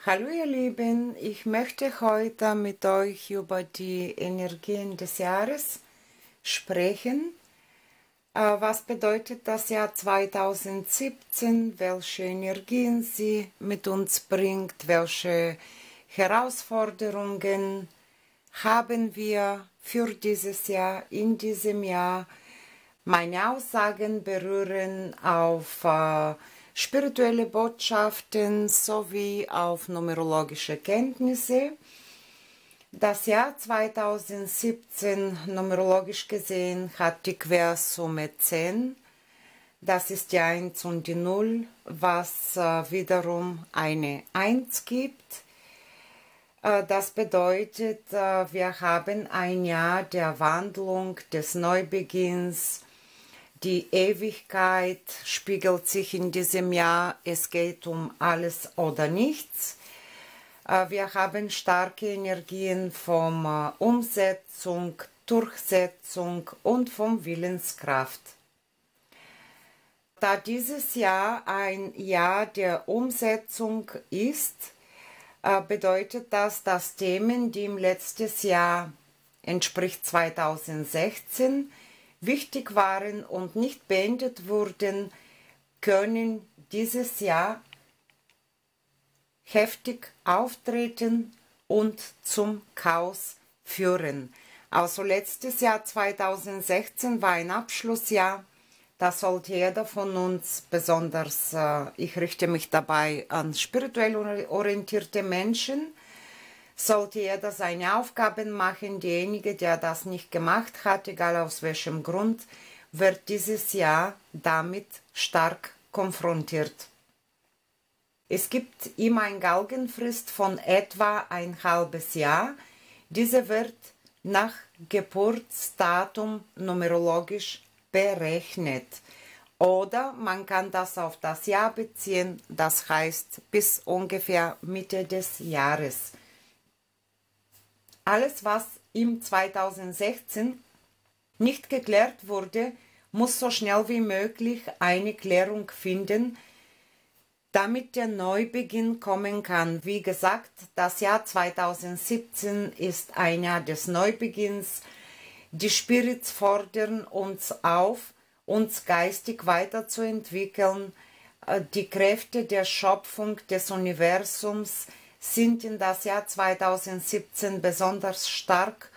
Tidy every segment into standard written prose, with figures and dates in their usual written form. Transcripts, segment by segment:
Hallo ihr Lieben, ich möchte heute mit euch über die Energien des Jahres sprechen. Was bedeutet das Jahr 2017? Welche Energien sie mit uns bringt? Welche Herausforderungen haben wir für dieses Jahr, in diesem Jahr? Meine Aussagen berühren auf spirituelle Botschaften sowie auf numerologische Kenntnisse. Das Jahr 2017, numerologisch gesehen, hat die Quersumme 10. Das ist die 1 und die 0, was wiederum eine 1 gibt. Das bedeutet, wir haben ein Jahr der Wandlung, des Neubeginns. Die Ewigkeit spiegelt sich in diesem Jahr. Es geht um alles oder nichts. Wir haben starke Energien von Umsetzung, Durchsetzung und von Willenskraft. Da dieses Jahr ein Jahr der Umsetzung ist, bedeutet das, dass Themen, die im letzten Jahr, entspricht 2016, wichtig waren und nicht beendet wurden, können dieses Jahr heftig auftreten und zum Chaos führen. Also letztes Jahr 2016 war ein Abschlussjahr. Da sollte jeder von uns, besonders ich richte mich dabei an spirituell orientierte Menschen, sollte jeder seine Aufgaben machen. Derjenige, der das nicht gemacht hat, egal aus welchem Grund, wird dieses Jahr damit stark konfrontiert. Es gibt immer eine Galgenfrist von etwa ein halbes Jahr. Diese wird nach Geburtsdatum numerologisch berechnet. Oder man kann das auf das Jahr beziehen, das heißt bis ungefähr Mitte des Jahres. Alles, was im 2016 nicht geklärt wurde, muss so schnell wie möglich eine Klärung finden, damit der Neubeginn kommen kann. Wie gesagt, das Jahr 2017 ist ein Jahr des Neubeginns. Die Spirits fordern uns auf, uns geistig weiterzuentwickeln. Die Kräfte der Schöpfung des Universums sind in das Jahr 2017 besonders stark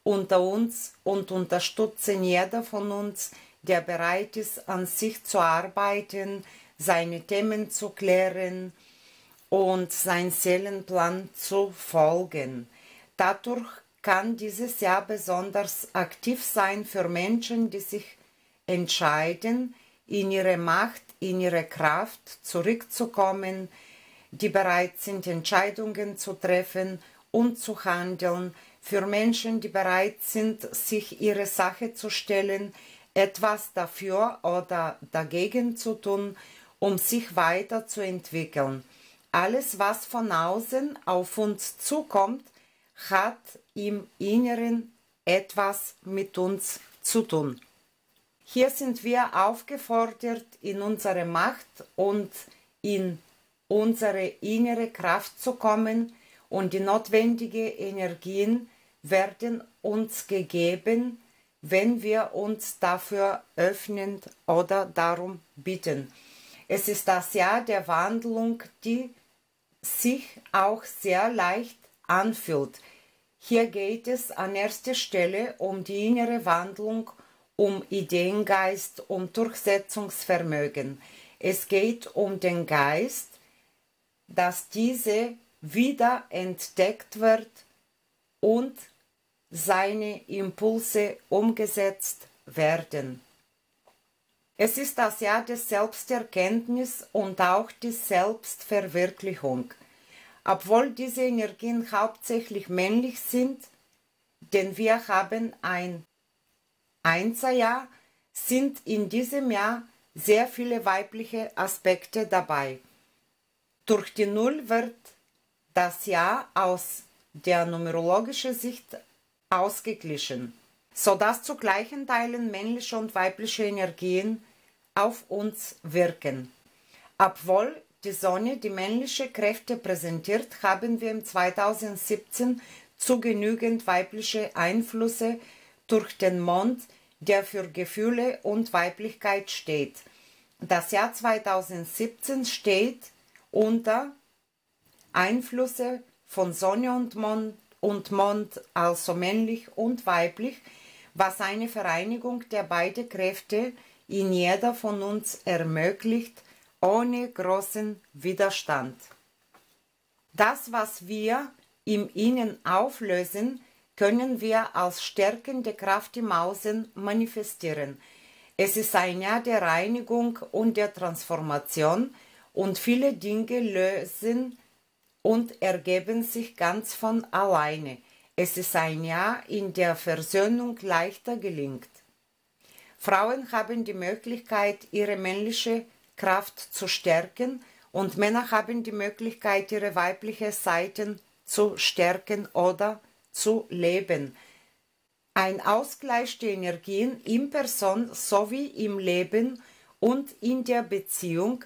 unter uns und unterstützen jeder von uns, der bereit ist, an sich zu arbeiten, seine Themen zu klären und seinen Seelenplan zu folgen. Dadurch kann dieses Jahr besonders aktiv sein für Menschen, die sich entscheiden, in ihre Macht, in ihre Kraft zurückzukommen, die bereit sind, Entscheidungen zu treffen und zu handeln, für Menschen, die bereit sind, sich ihre Sache zu stellen, etwas dafür oder dagegen zu tun, um sich weiterzuentwickeln. Alles, was von außen auf uns zukommt, hat im Inneren etwas mit uns zu tun. Hier sind wir aufgefordert, in unsere Macht und in unsere innere Kraft zu kommen, und die notwendigen Energien werden uns gegeben, wenn wir uns dafür öffnen oder darum bitten. Es ist das Jahr der Wandlung, die sich auch sehr leicht anfühlt. Hier geht es an erster Stelle um die innere Wandlung, um Ideengeist, um Durchsetzungsvermögen. Es geht um den Geist, dass diese wieder entdeckt wird und seine Impulse umgesetzt werden. Es ist das Jahr der Selbsterkenntnis und auch die Selbstverwirklichung. Obwohl diese Energien hauptsächlich männlich sind, denn wir haben ein Einserjahr, sind in diesem Jahr sehr viele weibliche Aspekte dabei. Durch die Null wird das Jahr aus der numerologischen Sicht ausgeglichen, sodass zu gleichen Teilen männliche und weibliche Energien auf uns wirken. Obwohl die Sonne die männliche Kräfte präsentiert, haben wir im 2017 zu genügend weibliche Einflüsse durch den Mond, der für Gefühle und Weiblichkeit steht. Das Jahr 2017 steht unter Einflüsse von Sonne und Mond, also männlich und weiblich, was eine Vereinigung der beiden Kräfte in jeder von uns ermöglicht, ohne großen Widerstand. Das, was wir im Innen auflösen, können wir als stärkende Kraft im Außen manifestieren. Es ist ein Jahr der Reinigung und der Transformation und viele Dinge lösen und ergeben sich ganz von alleine. Es ist ein Jahr, in der Versöhnung leichter gelingt. Frauen haben die Möglichkeit, ihre männliche Kraft zu stärken und Männer haben die Möglichkeit, ihre weibliche Seiten zu stärken oder zu leben. Ein Ausgleich der Energien in Person sowie im Leben und in der Beziehung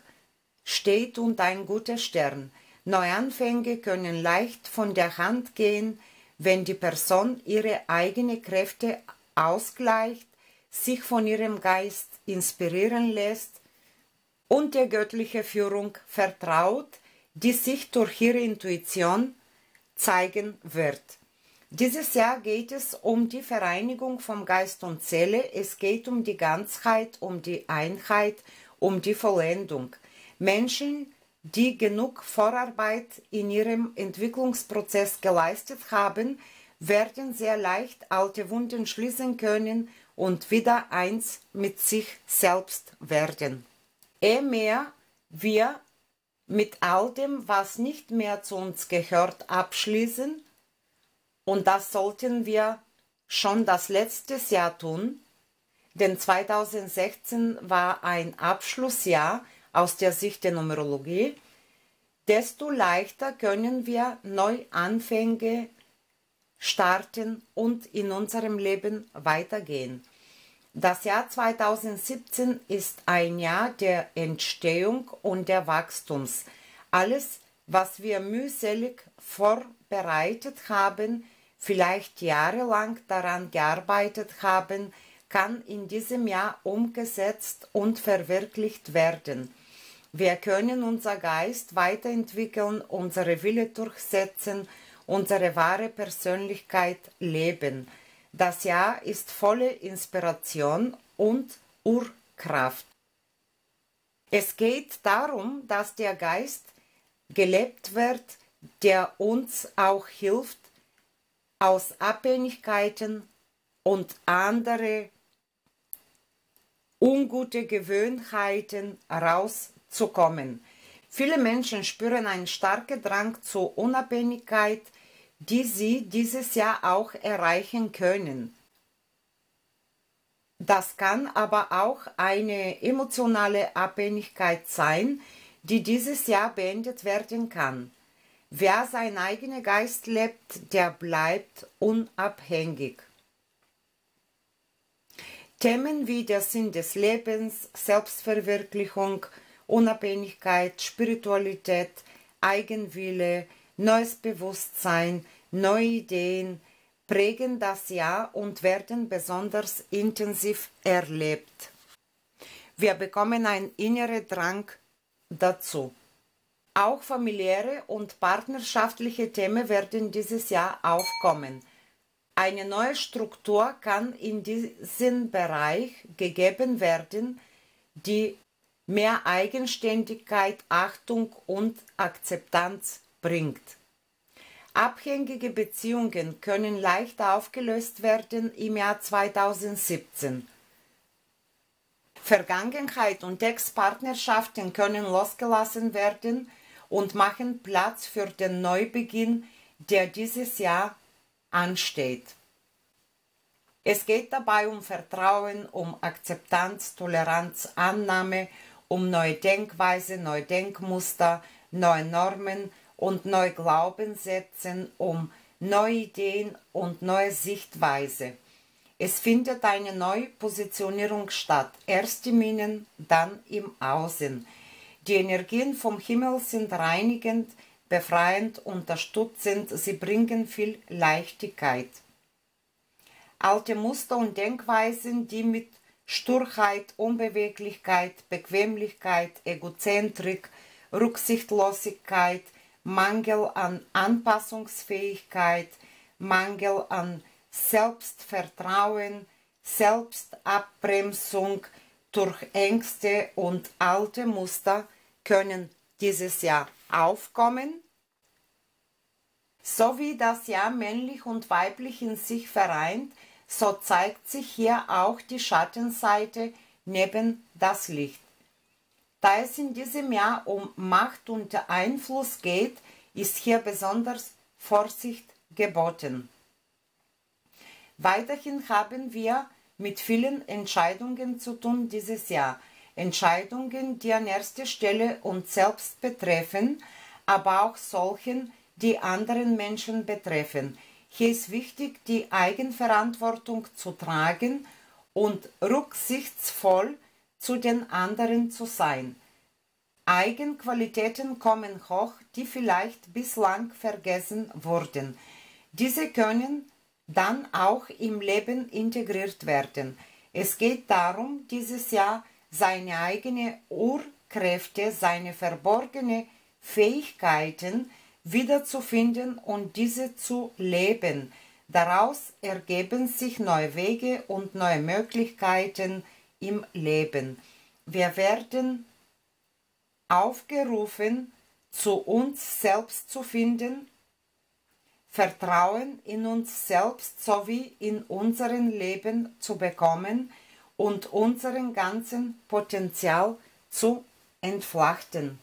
steht unter ein guter Stern. Neuanfänge können leicht von der Hand gehen, wenn die Person ihre eigenen Kräfte ausgleicht, sich von ihrem Geist inspirieren lässt und der göttlichen Führung vertraut, die sich durch ihre Intuition zeigen wird. Dieses Jahr geht es um die Vereinigung von Geist und Seele, es geht um die Ganzheit, um die Einheit, um die Vollendung. Menschen, die genug Vorarbeit in ihrem Entwicklungsprozess geleistet haben, werden sehr leicht alte Wunden schließen können und wieder eins mit sich selbst werden. Je mehr wir mit all dem, was nicht mehr zu uns gehört, abschließen, und das sollten wir schon das letzte Jahr tun, denn 2016 war ein Abschlussjahr aus der Sicht der Numerologie, desto leichter können wir Neuanfänge starten und in unserem Leben weitergehen. Das Jahr 2017 ist ein Jahr der Entstehung und der Wachstums. Alles, was wir mühselig vorbereitet haben, vielleicht jahrelang daran gearbeitet haben, kann in diesem Jahr umgesetzt und verwirklicht werden. Wir können unser Geist weiterentwickeln, unsere Wille durchsetzen, unsere wahre Persönlichkeit leben. Das Jahr ist voller Inspiration und Urkraft. Es geht darum, dass der Geist gelebt wird, der uns auch hilft, aus Abhängigkeiten und andere ungute Gewohnheiten rauszukommen. Viele Menschen spüren einen starken Drang zur Unabhängigkeit, die sie dieses Jahr auch erreichen können. Das kann aber auch eine emotionale Abhängigkeit sein, die dieses Jahr beendet werden kann. Wer seinen eigenen Geist lebt, der bleibt unabhängig. Themen wie der Sinn des Lebens, Selbstverwirklichung, Unabhängigkeit, Spiritualität, Eigenwille, neues Bewusstsein, neue Ideen prägen das Jahr und werden besonders intensiv erlebt. Wir bekommen einen inneren Drang dazu. Auch familiäre und partnerschaftliche Themen werden dieses Jahr aufkommen. Eine neue Struktur kann in diesem Bereich gegeben werden, die mehr Eigenständigkeit, Achtung und Akzeptanz bringt. Abhängige Beziehungen können leicht aufgelöst werden im Jahr 2017. Vergangenheit und Ex-Partnerschaften können losgelassen werden und machen Platz für den Neubeginn, der dieses Jahr ansteht. Es geht dabei um Vertrauen, um Akzeptanz, Toleranz, Annahme, um neue Denkweise, neue Denkmuster, neue Normen und neue Glaubenssätze, um neue Ideen und neue Sichtweise. Es findet eine neue Positionierung statt, erst im Innen, dann im Außen. Die Energien vom Himmel sind reinigend, befreiend, unterstützend, sie bringen viel Leichtigkeit. Alte Muster und Denkweisen, die mit Sturheit, Unbeweglichkeit, Bequemlichkeit, Egozentrik, Rücksichtslosigkeit, Mangel an Anpassungsfähigkeit, Mangel an Selbstvertrauen, Selbstabbremsung durch Ängste und alte Muster können dieses Jahr aufkommen, so wie das Jahr männlich und weiblich in sich vereint, so zeigt sich hier auch die Schattenseite neben das Licht. Da es in diesem Jahr um Macht und Einfluss geht, ist hier besonders Vorsicht geboten. Weiterhin haben wir mit vielen Entscheidungen zu tun dieses Jahr. Entscheidungen, die an erster Stelle uns selbst betreffen, aber auch solchen, die anderen Menschen betreffen. Hier ist wichtig, die Eigenverantwortung zu tragen und rücksichtsvoll zu den anderen zu sein. Eigenqualitäten kommen hoch, die vielleicht bislang vergessen wurden. Diese können dann auch im Leben integriert werden. Es geht darum, dieses Jahr seine eigenen Urkräfte, seine verborgenen Fähigkeiten wiederzufinden und diese zu leben. Daraus ergeben sich neue Wege und neue Möglichkeiten im Leben. Wir werden aufgerufen, zu uns selbst zu finden, Vertrauen in uns selbst sowie in unserem Leben zu bekommen und unseren ganzen Potenzial zu entflachten.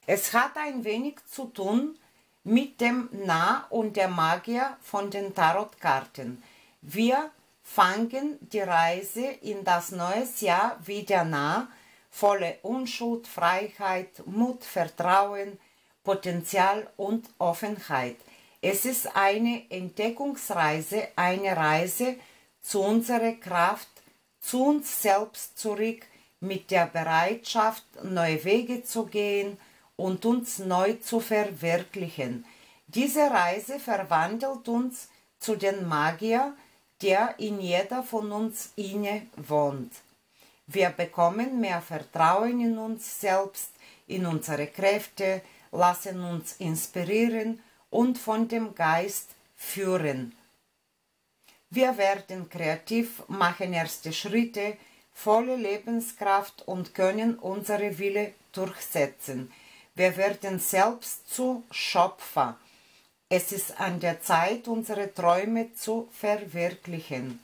Es hat ein wenig zu tun mit dem Nah und der Magier von den Tarotkarten. Wir fangen die Reise in das neue Jahr wieder nah, volle Unschuld, Freiheit, Mut, Vertrauen, Potenzial und Offenheit. Es ist eine Entdeckungsreise, eine Reise zu unserer Kraft, zu uns selbst zurück, mit der Bereitschaft, neue Wege zu gehen und uns neu zu verwirklichen. Diese Reise verwandelt uns zu dem Magier, der in jeder von uns inne wohnt. Wir bekommen mehr Vertrauen in uns selbst, in unsere Kräfte, lassen uns inspirieren und von dem Geist führen. Wir werden kreativ, machen erste Schritte, volle Lebenskraft und können unsere Wille durchsetzen. Wir werden selbst zu Schöpfer. Es ist an der Zeit, unsere Träume zu verwirklichen.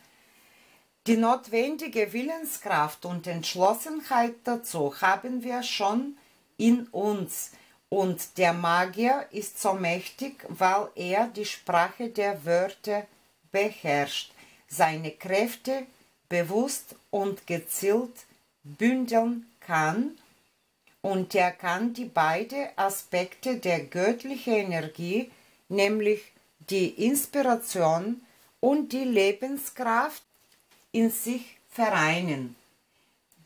Die notwendige Willenskraft und Entschlossenheit dazu haben wir schon in uns. Und der Magier ist so mächtig, weil er die Sprache der Wörter beherrscht, seine Kräfte bewusst und gezielt bündeln kann, und er kann die beiden Aspekte der göttlichen Energie, nämlich die Inspiration und die Lebenskraft, in sich vereinen.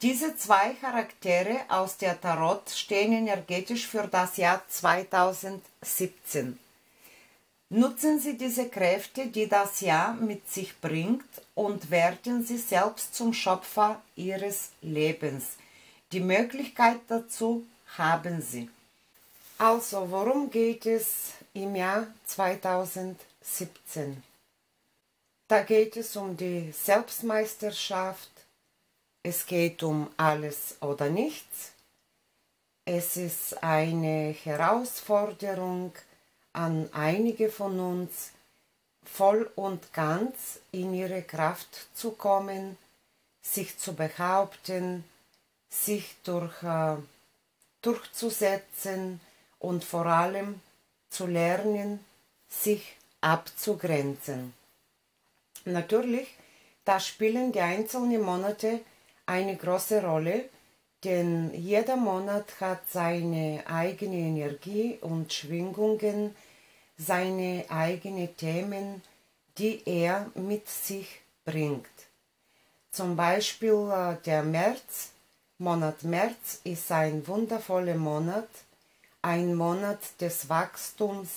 Diese zwei Charaktere aus der Tarot stehen energetisch für das Jahr 2017. Nutzen Sie diese Kräfte, die das Jahr mit sich bringt, und werden Sie selbst zum Schöpfer Ihres Lebens. Die Möglichkeit dazu haben Sie. Also, worum geht es im Jahr 2017? Da geht es um die Selbstmeisterschaft, es geht um alles oder nichts, es ist eine Herausforderung an einige von uns, voll und ganz in ihre Kraft zu kommen, sich zu behaupten, sich durchzusetzen und vor allem zu lernen, sich abzugrenzen. Natürlich, da spielen die einzelnen Monate eine große Rolle, denn jeder Monat hat seine eigene Energie und Schwingungen, seine eigenen Themen, die er mit sich bringt. Zum Beispiel der Märzmonat Monat März ist ein wundervoller Monat, ein Monat des Wachstums,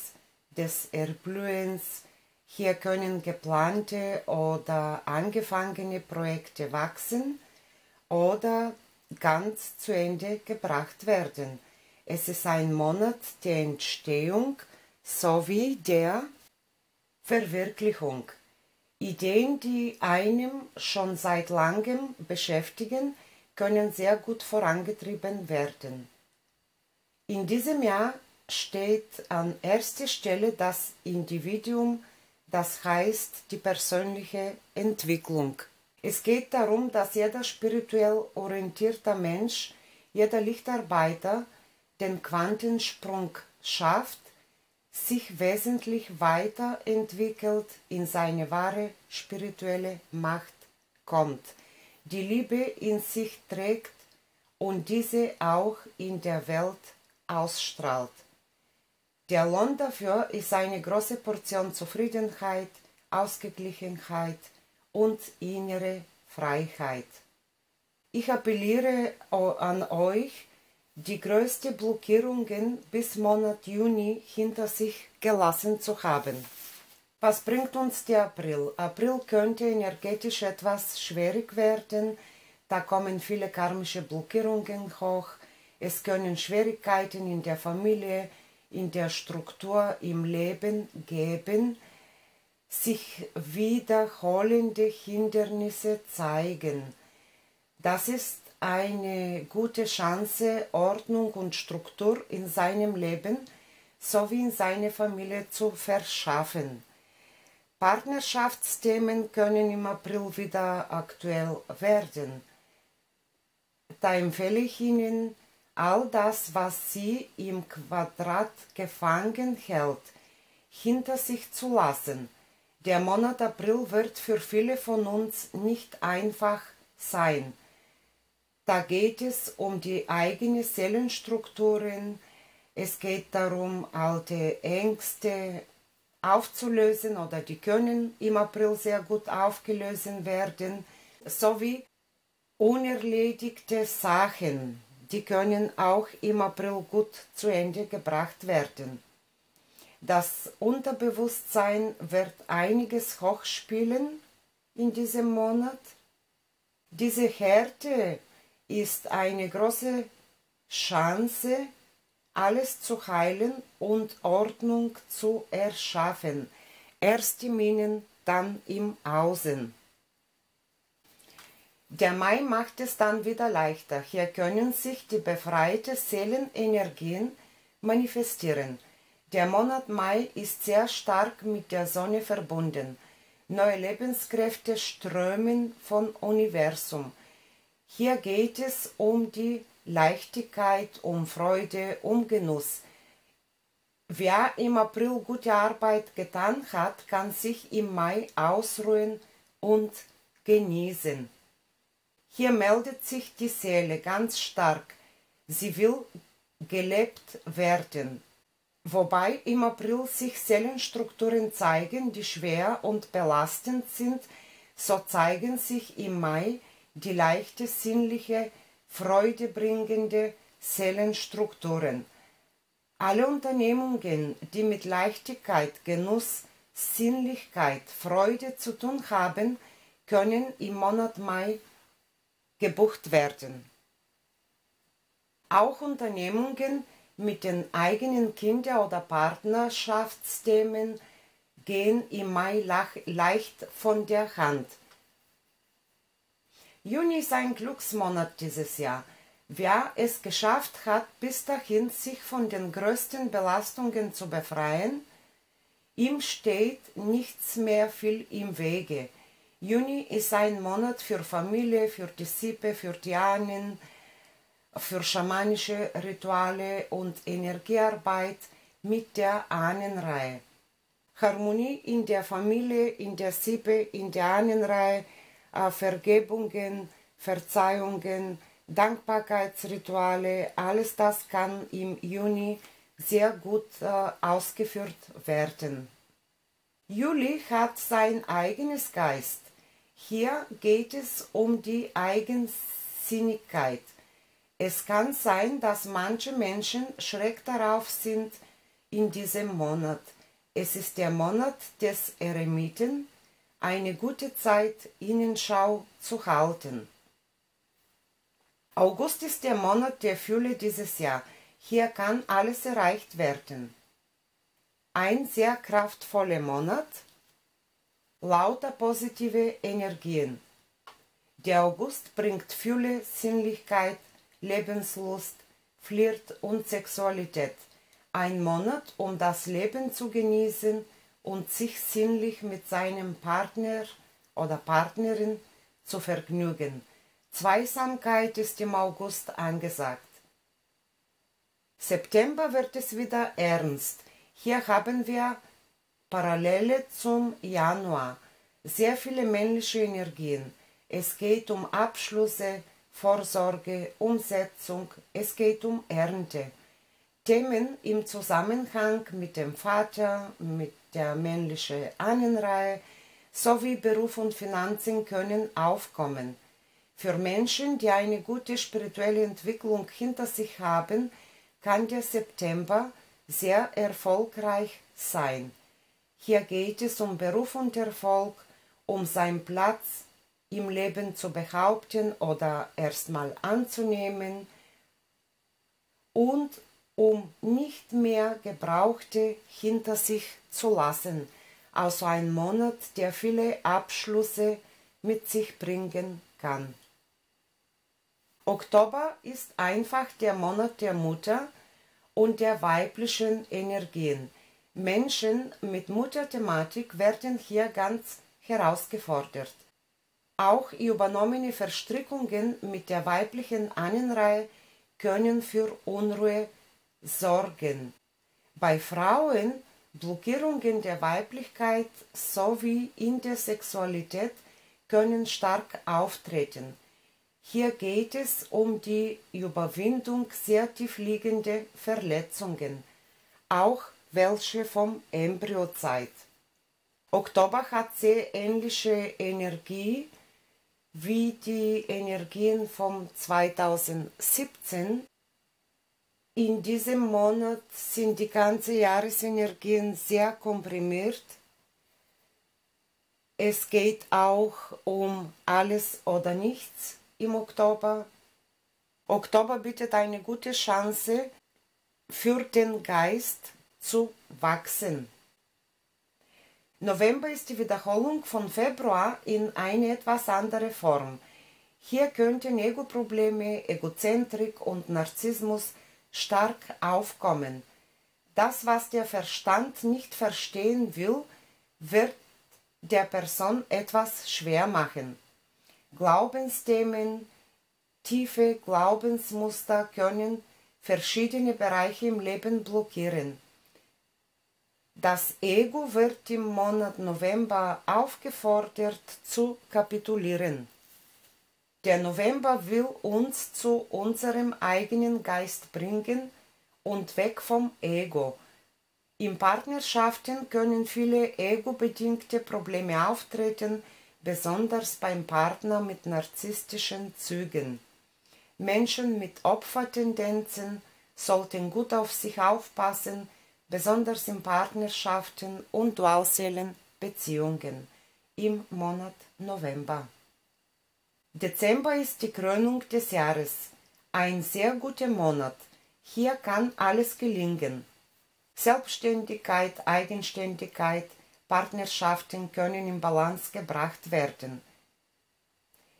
des Erblühens. Hier können geplante oder angefangene Projekte wachsen oder ganz zu Ende gebracht werden. Es ist ein Monat der Entstehung sowie der Verwirklichung. Ideen, die einem schon seit langem beschäftigen, können sehr gut vorangetrieben werden. In diesem Jahr steht an erster Stelle das Individuum, das heißt die persönliche Entwicklung. Es geht darum, dass jeder spirituell orientierter Mensch, jeder Lichtarbeiter den Quantensprung schafft, sich wesentlich weiterentwickelt, in seine wahre spirituelle Macht kommt, die Liebe in sich trägt und diese auch in der Welt ausstrahlt. Der Lohn dafür ist eine große Portion Zufriedenheit, Ausgeglichenheit und innere Freiheit. Ich appelliere an euch, die größten Blockierungen bis Monat Juni hinter sich gelassen zu haben. Was bringt uns der April? April könnte energetisch etwas schwierig werden, da kommen viele karmische Blockierungen hoch, es können Schwierigkeiten in der Familie, in der Struktur, im Leben geben, sich wiederholende Hindernisse zeigen. Das ist eine gute Chance, Ordnung und Struktur in seinem Leben sowie in seiner Familie zu verschaffen. Partnerschaftsthemen können im April wieder aktuell werden. Da empfehle ich Ihnen, all das, was Sie im Quadrat gefangen hält, hinter sich zu lassen. Der Monat April wird für viele von uns nicht einfach sein. Da geht es um die eigenen Seelenstrukturen, es geht darum, alte Ängste aufzulösen oder die können im April sehr gut aufgelöst werden, sowie unerledigte Sachen, die können auch im April gut zu Ende gebracht werden. Das Unterbewusstsein wird einiges hochspielen in diesem Monat. Diese Härte ist eine große Chance, alles zu heilen und Ordnung zu erschaffen. Erst im Innen, dann im Außen. Der Mai macht es dann wieder leichter. Hier können sich die befreiten Seelenenergien manifestieren. Der Monat Mai ist sehr stark mit der Sonne verbunden. Neue Lebenskräfte strömen vom Universum. Hier geht es um die Leichtigkeit, um Freude, um Genuss. Wer im April gute Arbeit getan hat, kann sich im Mai ausruhen und genießen. Hier meldet sich die Seele ganz stark. Sie will gelebt werden. Wobei im April sich Seelenstrukturen zeigen, die schwer und belastend sind, so zeigen sich im Mai die leichte, sinnliche, freudebringende Seelenstrukturen. Alle Unternehmungen, die mit Leichtigkeit, Genuss, Sinnlichkeit, Freude zu tun haben, können im Monat Mai gebucht werden. Auch Unternehmungen mit den eigenen Kinder- oder Partnerschaftsthemen gehen im Mai leicht von der Hand. Juni ist ein Glücksmonat dieses Jahr. Wer es geschafft hat, bis dahin sich von den größten Belastungen zu befreien, ihm steht nichts mehr viel im Wege. Juni ist ein Monat für Familie, für die Sippe, für die Ahnen, für schamanische Rituale und Energiearbeit mit der Ahnenreihe. Harmonie in der Familie, in der Sippe, in der Ahnenreihe, Vergebungen, Verzeihungen, Dankbarkeitsrituale, alles das kann im Juni sehr gut ausgeführt werden. Juli hat sein eigenes Geist. Hier geht es um die Eigensinnigkeit. Es kann sein, dass manche Menschen schräg darauf sind in diesem Monat. Es ist der Monat des Eremiten, eine gute Zeit, Innenschau zu halten. August ist der Monat der Fülle dieses Jahr. Hier kann alles erreicht werden. Ein sehr kraftvoller Monat, lauter positive Energien. Der August bringt Fülle, Sinnlichkeit, Lebenslust, Flirt und Sexualität. Ein Monat, um das Leben zu genießen und sich sinnlich mit seinem Partner oder Partnerin zu vergnügen. Zweisamkeit ist im August angesagt. September wird es wieder ernst. Hier haben wir Parallele zum Januar. Sehr viele männliche Energien. Es geht um Abschlüsse, Vorsorge, Umsetzung, es geht um Ernte. Themen im Zusammenhang mit dem Vater, mit der männlichen Ahnenreihe sowie Beruf und Finanzen können aufkommen. Für Menschen, die eine gute spirituelle Entwicklung hinter sich haben, kann der September sehr erfolgreich sein. Hier geht es um Beruf und Erfolg, um seinen Platz im Leben zu behaupten oder erstmal anzunehmen und um nicht mehr Gebrauchte hinter sich zu lassen. Also ein Monat, der viele Abschlüsse mit sich bringen kann. Oktober ist einfach der Monat der Mutter und der weiblichen Energien. Menschen mit Mutterthematik werden hier ganz herausgefordert. Auch übernommene Verstrickungen mit der weiblichen Ahnenreihe können für Unruhe sorgen. Bei Frauen Blockierungen der Weiblichkeit sowie in der Sexualität können stark auftreten. Hier geht es um die Überwindung sehr tiefliegender Verletzungen, auch welche vom Embryozeit. Oktober hat sehr ähnliche Energie wie die Energien vom 2017. In diesem Monat sind die ganzen Jahresenergien sehr komprimiert. Es geht auch um alles oder nichts im Oktober. Oktober bietet eine gute Chance für den Geist zu wachsen. November ist die Wiederholung von Februar in eine etwas andere Form. Hier könnten Ego-Probleme, Egozentrik und Narzissmus stark aufkommen. Das, was der Verstand nicht verstehen will, wird der Person etwas schwer machen. Glaubensthemen, tiefe Glaubensmuster können verschiedene Bereiche im Leben blockieren. Das Ego wird im Monat November aufgefordert zu kapitulieren. Der November will uns zu unserem eigenen Geist bringen und weg vom Ego. In Partnerschaften können viele ego-bedingte Probleme auftreten, besonders beim Partner mit narzisstischen Zügen. Menschen mit Opfertendenzen sollten gut auf sich aufpassen, besonders in Partnerschaften und Dualseelenbeziehungen im Monat November. Dezember ist die Krönung des Jahres, ein sehr guter Monat. Hier kann alles gelingen. Selbstständigkeit, Eigenständigkeit, Partnerschaften können in Balance gebracht werden.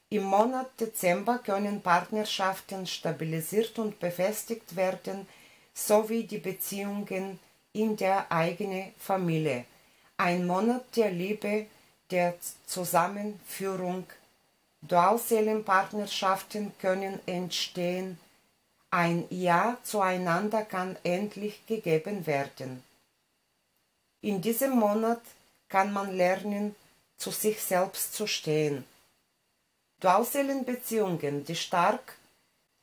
Im Monat Dezember können Partnerschaften stabilisiert und befestigt werden, sowie die Beziehungen in der eigenen Familie. Ein Monat der Liebe, der Zusammenführung. Dualseelenpartnerschaften können entstehen. Ein Ja zueinander kann endlich gegeben werden. In diesem Monat kann man lernen, zu sich selbst zu stehen. Dualseelenbeziehungen, die stark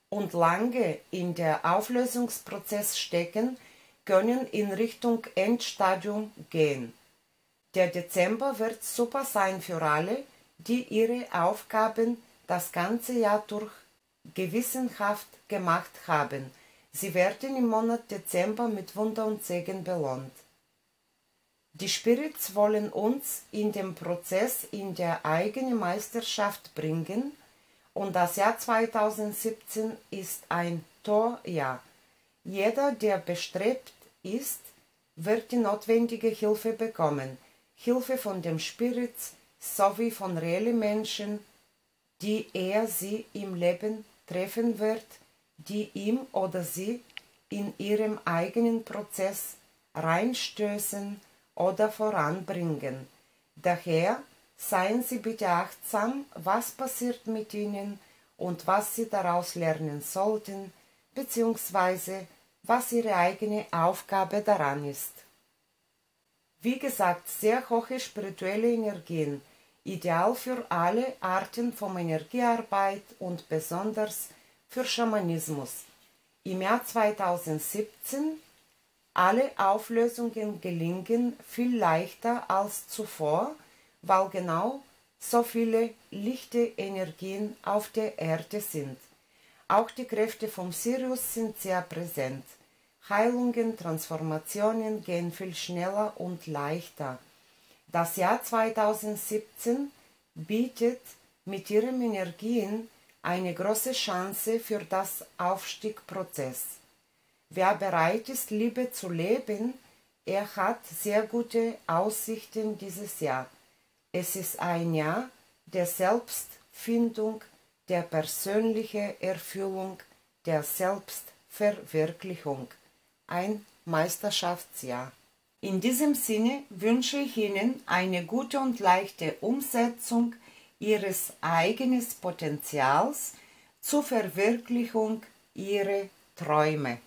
und lange in der Auflösungsprozess stecken, können in Richtung Endstadium gehen. Der Dezember wird super sein für alle, die ihre Aufgaben das ganze Jahr durch gewissenhaft gemacht haben. Sie werden im Monat Dezember mit Wunder und Segen belohnt. Die Spirits wollen uns in dem Prozess in der eigene Meisterschaft bringen und das Jahr 2017 ist ein Torjahr. Jeder, der bestrebt ist, wird die notwendige Hilfe bekommen. Hilfe von dem Spirits sowie von reellen Menschen, die er sie im Leben treffen wird, die ihm oder sie in ihrem eigenen Prozess reinstößen oder voranbringen. Daher seien Sie bitte achtsam, was passiert mit Ihnen und was Sie daraus lernen sollten, beziehungsweise was Ihre eigene Aufgabe daran ist. Wie gesagt, sehr hohe spirituelle Energien, ideal für alle Arten von Energiearbeit und besonders für Schamanismus. Im Jahr 2017 alle Auflösungen gelingen viel leichter als zuvor, weil genau so viele lichte Energien auf der Erde sind. Auch die Kräfte vom Sirius sind sehr präsent. Heilungen, Transformationen gehen viel schneller und leichter. Das Jahr 2017 bietet mit ihren Energien eine große Chance für das Aufstiegsprozess. Wer bereit ist, Liebe zu leben, er hat sehr gute Aussichten dieses Jahr. Es ist ein Jahr der Selbstfindung, der persönlichen Erfüllung, der Selbstverwirklichung. Ein Meisterschaftsjahr. In diesem Sinne wünsche ich Ihnen eine gute und leichte Umsetzung Ihres eigenen Potenzials zur Verwirklichung Ihrer Träume.